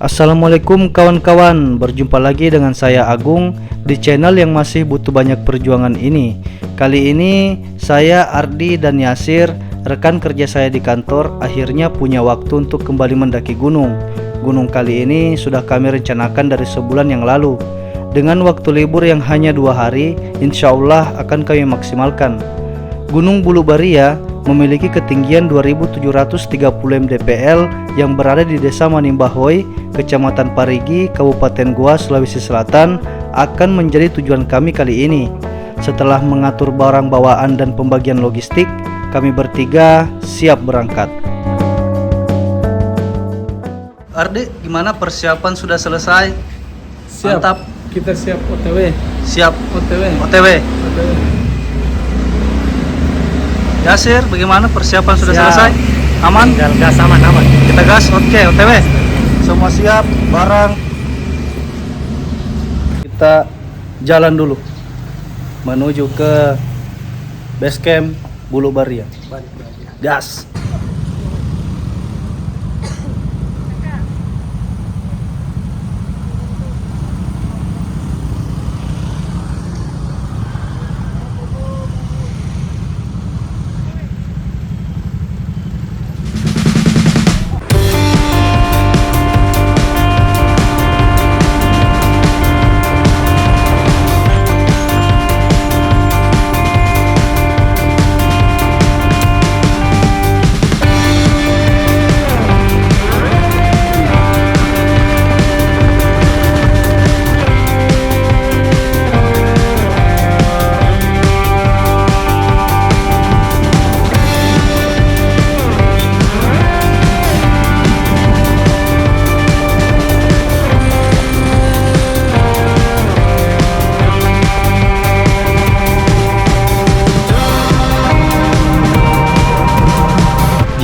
Assalamualaikum kawan-kawan, berjumpa lagi dengan saya Agung di channel yang masih butuh banyak perjuangan ini. Kali ini saya Ardi dan Yasir, rekan kerja saya di kantor, akhirnya punya waktu untuk kembali mendaki gunung. Gunung kali ini sudah kami rencanakan dari sebulan yang lalu. Dengan waktu libur yang hanya 2 hari, insya Allah akan kami maksimalkan. Gunung Bulu Baria memiliki ketinggian 2730 mdpl yang berada di Desa Manimbahoy, Kecamatan Parigi, Kabupaten Goa, Sulawesi Selatan, akan menjadi tujuan kami kali ini. Setelah mengatur barang bawaan dan pembagian logistik, kami bertiga siap berangkat. Ardi, gimana persiapan sudah selesai? Siap. Mantap. Kita siap OTW. Siap. OTW. OTW. Yasir, bagaimana persiapan sudah Siap. selesai? Aman? Tinggal gas aman. Kita gas, oke, OTW. Semua siap, barang. Kita jalan dulu menuju ke base camp Bulu Baria. Gas.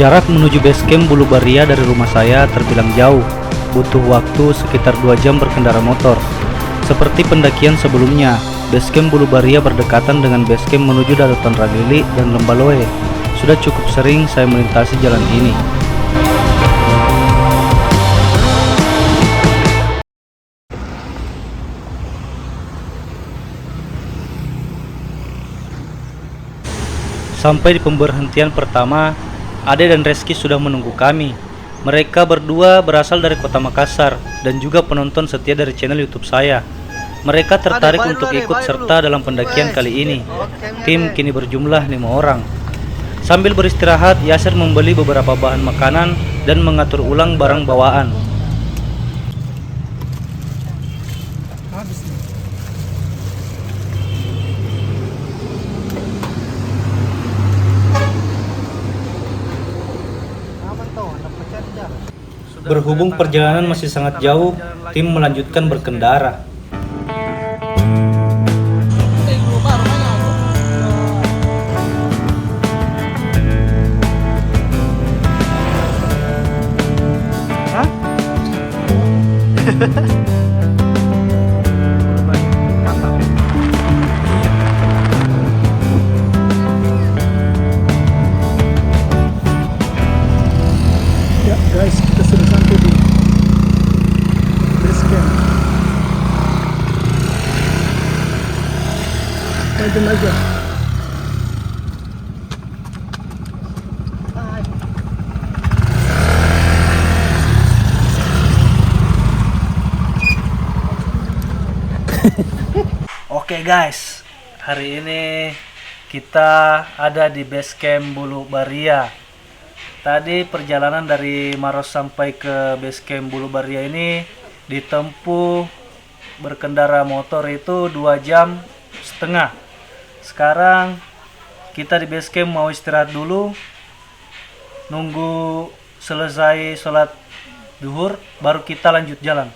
Jarak menuju base camp Bulu Baria dari rumah saya terbilang jauh, butuh waktu sekitar 2 jam berkendara motor. Seperti pendakian sebelumnya, base camp Bulu Baria berdekatan dengan base camp menuju Daratan Ralili dan Lembaloe. Sudah cukup sering saya melintasi jalan ini. Sampai di pemberhentian pertama, Ade dan Reski sudah menunggu kami. Mereka berdua berasal dari kota Makassar dan juga penonton setia dari channel YouTube saya. Mereka tertarik untuk ikut serta dalam pendakian kali ini. Tim kini berjumlah 5 orang. Sambil beristirahat, Yasir membeli beberapa bahan makanan dan mengatur ulang barang bawaan. Berhubung perjalanan masih sangat jauh, tim melanjutkan berkendara. Ya guys, kita sudah sampai di base camp. Lanjut aja. Oke guys, hari ini kita ada di base camp Bulu Baria. Tadi perjalanan dari Maros sampai ke base camp Bulu Baria ini ditempuh berkendara motor itu 2,5 jam. Sekarang kita di base camp mau istirahat dulu, nunggu selesai sholat duhur baru kita lanjut jalan.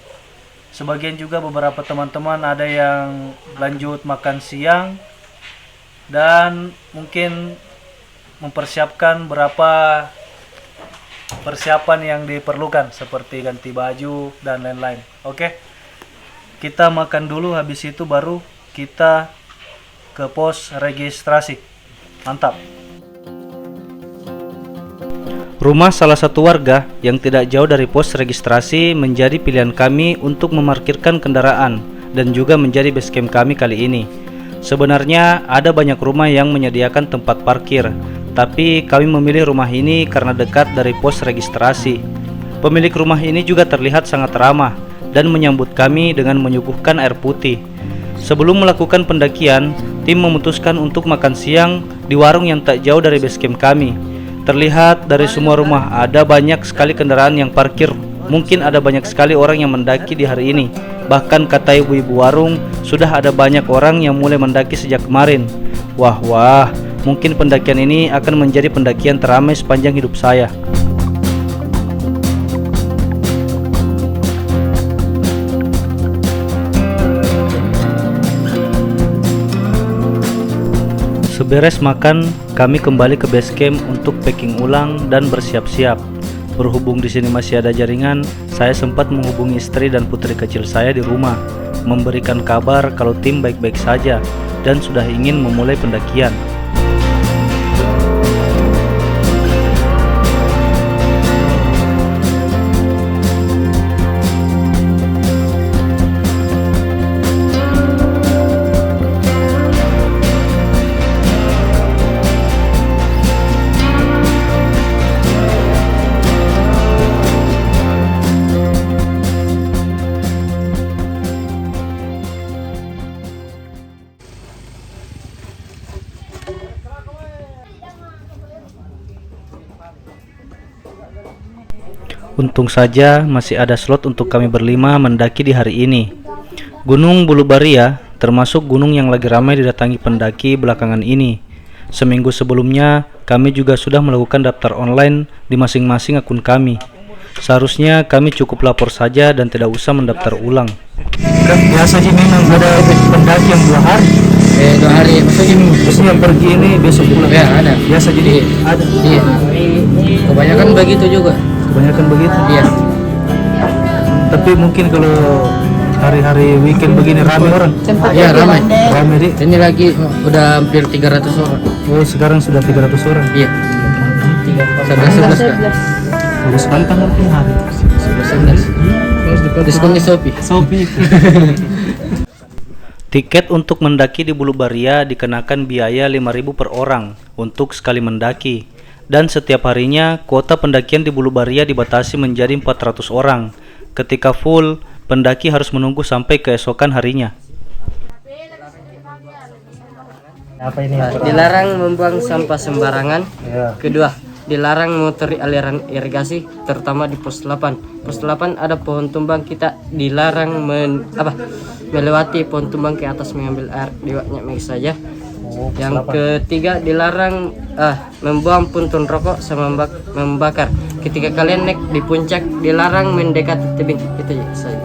Sebagian juga beberapa teman-teman ada yang lanjut makan siang dan mungkin mempersiapkan berapa persiapan yang diperlukan seperti ganti baju dan lain-lain. Oke, kita makan dulu, habis itu baru kita ke pos registrasi. Mantap. Rumah salah satu warga yang tidak jauh dari pos registrasi menjadi pilihan kami untuk memarkirkan kendaraan dan juga menjadi base camp kami kali ini. Sebenarnya ada banyak rumah yang menyediakan tempat parkir, tapi kami memilih rumah ini karena dekat dari pos registrasi. Pemilik rumah ini juga terlihat sangat ramah dan menyambut kami dengan menyuguhkan air putih. Sebelum melakukan pendakian, tim memutuskan untuk makan siang di warung yang tak jauh dari base camp kami. Terlihat dari semua rumah ada banyak sekali kendaraan yang parkir. Mungkin ada banyak sekali orang yang mendaki di hari ini. Bahkan kata ibu-ibu warung, sudah ada banyak orang yang mulai mendaki sejak kemarin. Wah, mungkin pendakian ini akan menjadi pendakian teramai sepanjang hidup saya. Seberes makan, kami kembali ke base camp untuk packing ulang dan bersiap-siap. Berhubung di sini masih ada jaringan, saya sempat menghubungi istri dan putri kecil saya di rumah, memberikan kabar kalau tim baik-baik saja dan sudah ingin memulai pendakian. Untung saja masih ada slot untuk kami berlima mendaki di hari ini. Gunung Bulubaria termasuk gunung yang lagi ramai didatangi pendaki belakangan ini. Seminggu sebelumnya kami juga sudah melakukan daftar online di masing-masing akun kami. Seharusnya kami cukup lapor saja dan tidak usah mendaftar ulang. Biasa sih memang ada pendaki yang 2 hari. 2 hari maksudnya Terus yang pergi ini besok pulang. ya ada. Biasa jadi ada. Iya. Kebanyakan begitu juga. Kebanyakan begitu. Iya. Tapi mungkin kalau hari-hari weekend begini ramai orang. Iya ramai. Ramai di. Ini lagi udah hampir 300 orang. Oh, sekarang sudah 300 orang. Iya. 11 Kak. Bagus sekali tanggal hari. 11. Diskon di Shopee. Tiket untuk mendaki di Bulubaria dikenakan biaya 5.000 per orang untuk sekali mendaki. Dan setiap harinya kuota pendakian di Bulubaria dibatasi menjadi 400 orang. Ketika full, pendaki harus menunggu sampai keesokan harinya. Apa ini? Dilarang membuang sampah sembarangan. Ya. Kedua, dilarang mengotori aliran irigasi terutama di pos 8. Pos 8 ada pohon tumbang, kita dilarang melewati pohon tumbang ke atas mengambil air, diwaknya saja. Yang ketiga, dilarang membuang puntung rokok sama membakar. Ketika kalian naik di puncak, dilarang mendekati tebing. Itu saja.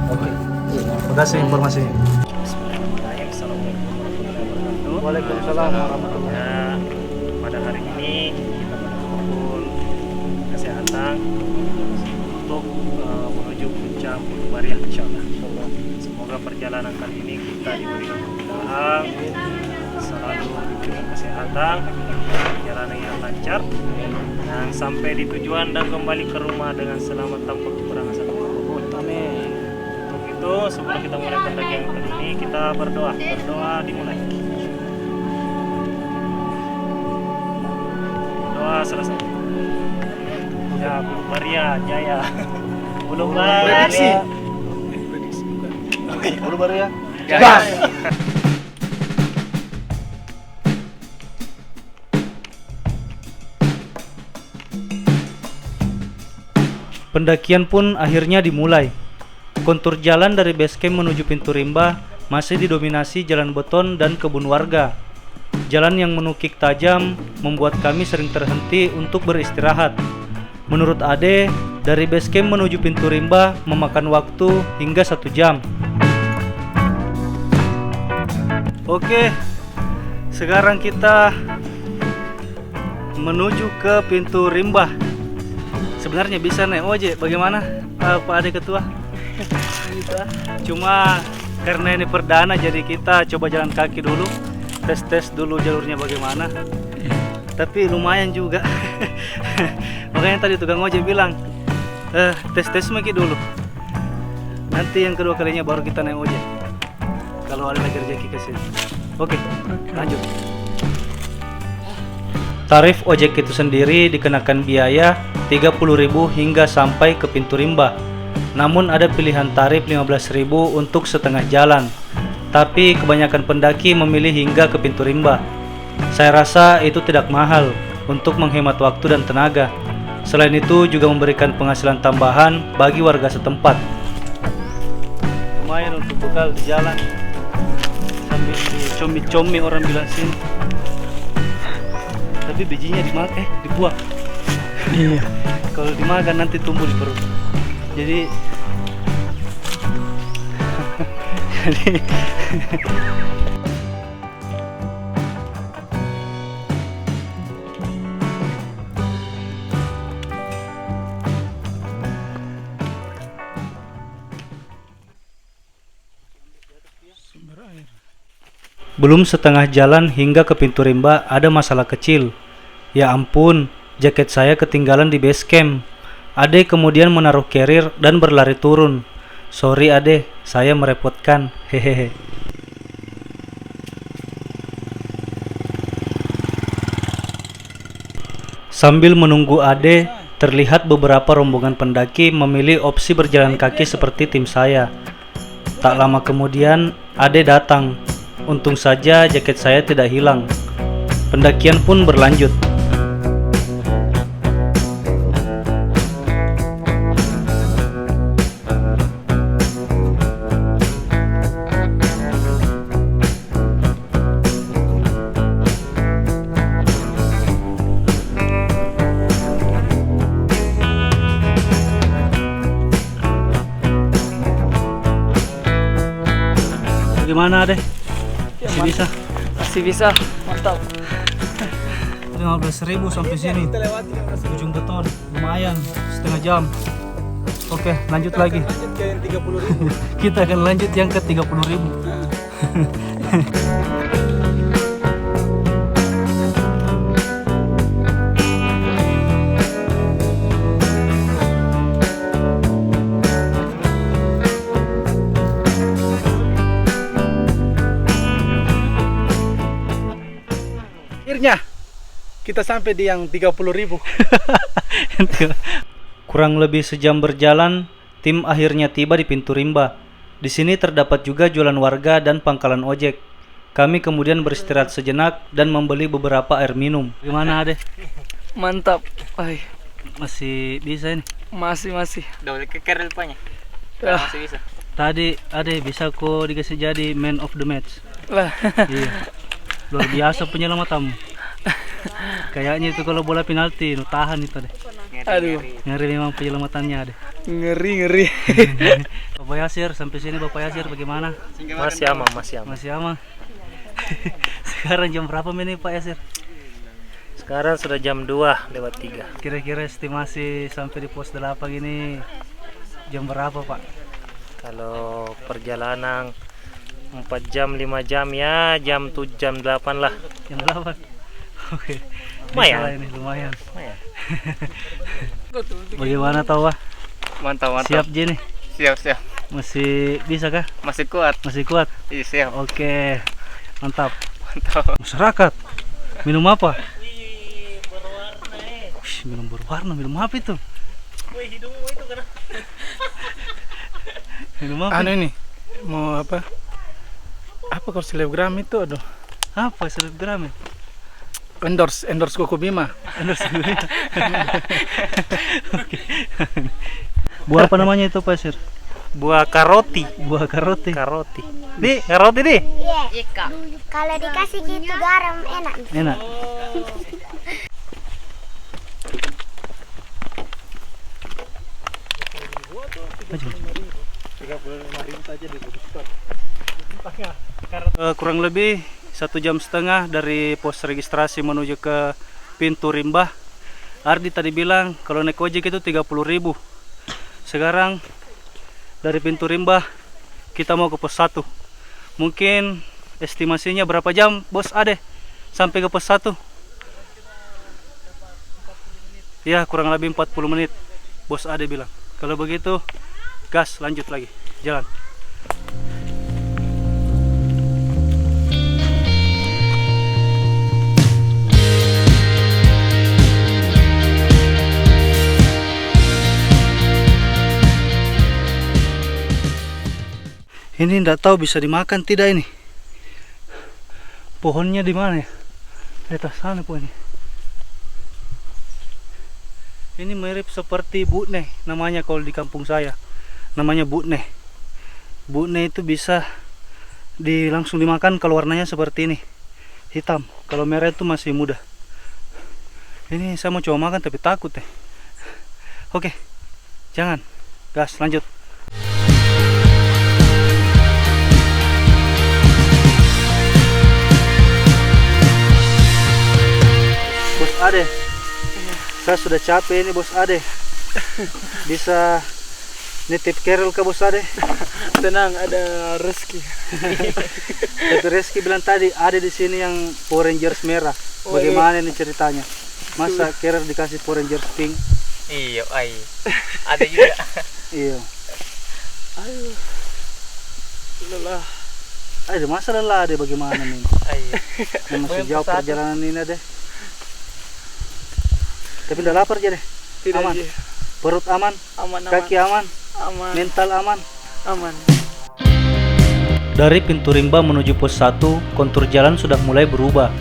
Oke. Terima kasih informasinya. Waalaikumsalam warahmatullahi. Pada hari ini kita berkumpul kesehatan untuk menuju puncak Bulubaria, insyaallah. Semoga perjalanan kali ini kita diberikan kemudahan, selalu diberikan kesehatan, perjalanan yang lancar, dan sampai di tujuan dan kembali ke rumah dengan selamat tanpa kekurangan satu apapun. Amin. Untuk itu, sebelum kita mulai pendakian kali ini, kita berdoa dimulai. Doa selesai. Ya, Bulubaria jaya. Bulubaria. Bulubaria. Jaya. Pendakian pun akhirnya dimulai. Kontur jalan dari base camp menuju pintu rimba masih didominasi jalan beton dan kebun warga. Jalan yang menukik tajam membuat kami sering terhenti untuk beristirahat. Menurut Ade, dari base camp menuju pintu rimba memakan waktu hingga 1 jam. Oke, sekarang kita menuju ke pintu rimba. Sebenarnya bisa naik ojek, bagaimana Pak Ade Ketua? Cuma karena ini perdana, jadi kita coba jalan kaki dulu, tes dulu jalurnya bagaimana. tapi lumayan juga. Makanya tadi tukang ojek bilang, tes maki dulu. Nanti yang kedua kalinya baru kita naik ojek. Kalau ada lagi rezeki ke sini. Oke, lanjut. Tarif ojek itu sendiri dikenakan biaya 30.000 hingga sampai ke pintu rimba. Namun ada pilihan tarif 15.000 untuk setengah jalan. Tapi kebanyakan pendaki memilih hingga ke pintu rimba. Saya rasa itu tidak mahal untuk menghemat waktu dan tenaga. Selain itu juga memberikan penghasilan tambahan bagi warga setempat. Lumayan untuk bekal di jalan. Sambil comi-comi orang bilang sini. Tapi bijinya dimakan, dibuang. Iya. Kalau dimakan nanti tumbuh di perut. Jadi belum setengah jalan hingga ke pintu rimba ada masalah kecil. Ya ampun, jaket saya ketinggalan di base camp. Ade kemudian menaruh carrier dan berlari turun. Sorry Ade, saya merepotkan. Hehehe. Sambil menunggu Ade, terlihat beberapa rombongan pendaki memilih opsi berjalan kaki seperti tim saya. Tak lama kemudian, Ade datang. Untung saja jaket saya tidak hilang. Pendakian pun berlanjut. Bagaimana Ade? Masih bisa? Masih bisa, mantap. 15.000 sampai sini. Ujung beton, lumayan, setengah jam. Oke, lanjut lagi. Kita akan lanjut yang ke 30.000. Akhirnya kita sampai di yang 30.000. Kurang lebih sejam berjalan, tim akhirnya tiba di pintu rimba. Di sini terdapat juga jualan warga dan pangkalan ojek. Kami kemudian beristirahat sejenak dan membeli beberapa air minum. Gimana Ade? Mantap. Ay, Masih bisa ini? masih. Udah keker rupanya. Masih bisa. Tadi Ade bisa kok dikasih jadi man of the match. Lah. Iya. Luar biasa penyelamatanmu. Kayaknya itu kalau bola penalti, nu tahan itu deh. Aduh, Ngeri memang penyelamatannya deh. ngeri. Bapak Yasir, sampai sini Bapak Yasir bagaimana? Masih aman. Masih aman. Sekarang jam berapa ini Pak Yasir? Sekarang sudah jam 2:03. Kira-kira estimasi sampai di pos 8 ini jam berapa Pak? Kalau perjalanan 4 jam 5 jam ya jam 7 jam 8 lah. Jam 8. Oke. Lumayan. Bisa lah ini, lumayan. Bagaimana tahu Pak? Mantap. Siap Ji nih? Siap. Masih bisa kah? Masih kuat. Masih kuat? Iya, siap. Oke. Mantap. Masyarakat. Minum apa? Wih, minum berwarna. Minum apa itu? Minum apa? Anu ini mau apa? Apa kalau selebgram itu? Aduh. Apa selebgram? Endorse Koko Bima. Oke. Buah apa namanya itu Pak Sir? Buah karoti. Buah karoti. Di, karoti di. Iya. Kalau dikasih gitu garam enak. Enak. Kurang lebih 1,5 jam dari pos registrasi menuju ke pintu rimba. Ardi tadi bilang kalau naik ojek itu 30.000. Sekarang dari pintu rimba kita mau ke pos 1. Mungkin estimasinya berapa jam Bos Ade sampai ke pos 1? Ya, kurang lebih 40 menit. Bos Ade bilang. Kalau begitu, gas, lanjut lagi. Jalan. Ini nggak tahu bisa dimakan tidak ini. Pohonnya di mana ya? Di atas sana pohonnya. Ini mirip seperti butne namanya kalau di kampung saya. Namanya butne. Butne itu bisa langsung dimakan kalau warnanya seperti ini. Hitam. Kalau merah itu masih muda. Ini saya mau coba makan tapi takut deh. Oke. Jangan. Gas, lanjut. Bos Ade, saya sudah capek ini Bos Ade. Bisa nitip Carol ke Bos Ade? Tenang, ada rezeki. Tapi Reski bilang tadi ada di sini yang Power Rangers merah. Bagaimana ini ceritanya? Masa Carol dikasih Power Rangers pink? Iya, ada juga. Iya. Ayo, lelah. Ada masa lelah deh bagaimana nih? Ayo. Yang masih jauh perjalanan ini deh. Tapi udah lapar aja deh. Tidak Aman. aja. Perut aman, Aman, kaki aman, aman, mental aman. aman. Dari pintu rimba menuju pos 1, kontur jalan sudah mulai berubah.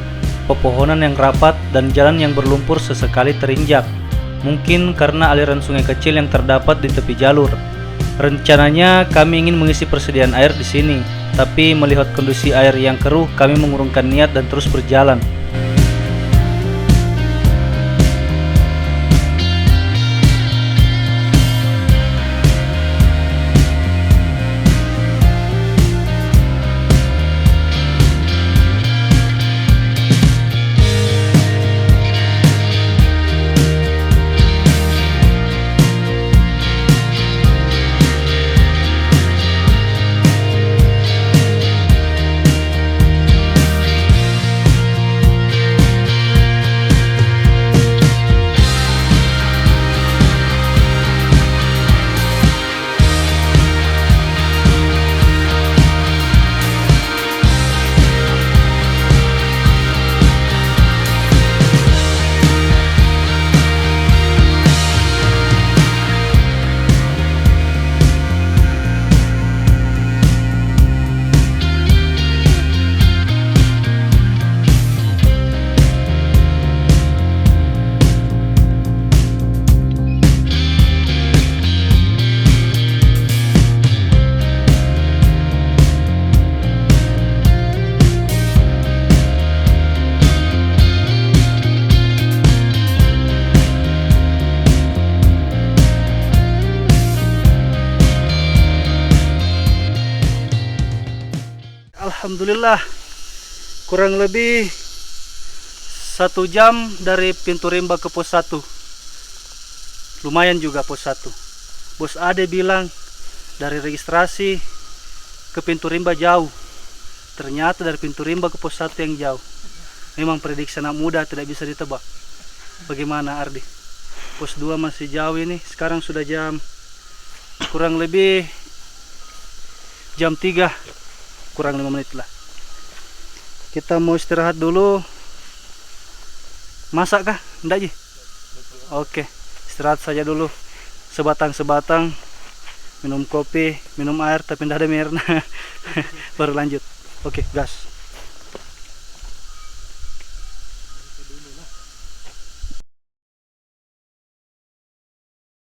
Pepohonan yang rapat dan jalan yang berlumpur sesekali terinjak. Mungkin karena aliran sungai kecil yang terdapat di tepi jalur. Rencananya kami ingin mengisi persediaan air di sini, tapi melihat kondisi air yang keruh, kami mengurungkan niat dan terus berjalan. Alhamdulillah, kurang lebih 1 jam dari pintu rimba ke pos 1. Lumayan juga pos 1. Bos Ade bilang dari registrasi ke pintu rimba jauh. Ternyata dari pintu rimba ke pos 1 yang jauh. Memang prediksi anak muda tidak bisa ditebak. Bagaimana Ardi? Pos 2 masih jauh ini. Sekarang sudah kurang lebih jam 3. Kurang 5 menit lah. Kita mau istirahat dulu. Masak kah? Enggak Ji? Oke, istirahat saja dulu. Sebatang-sebatang. Minum kopi, minum air, tapi enggak ada Mirna. Baru lanjut. Oke, gas.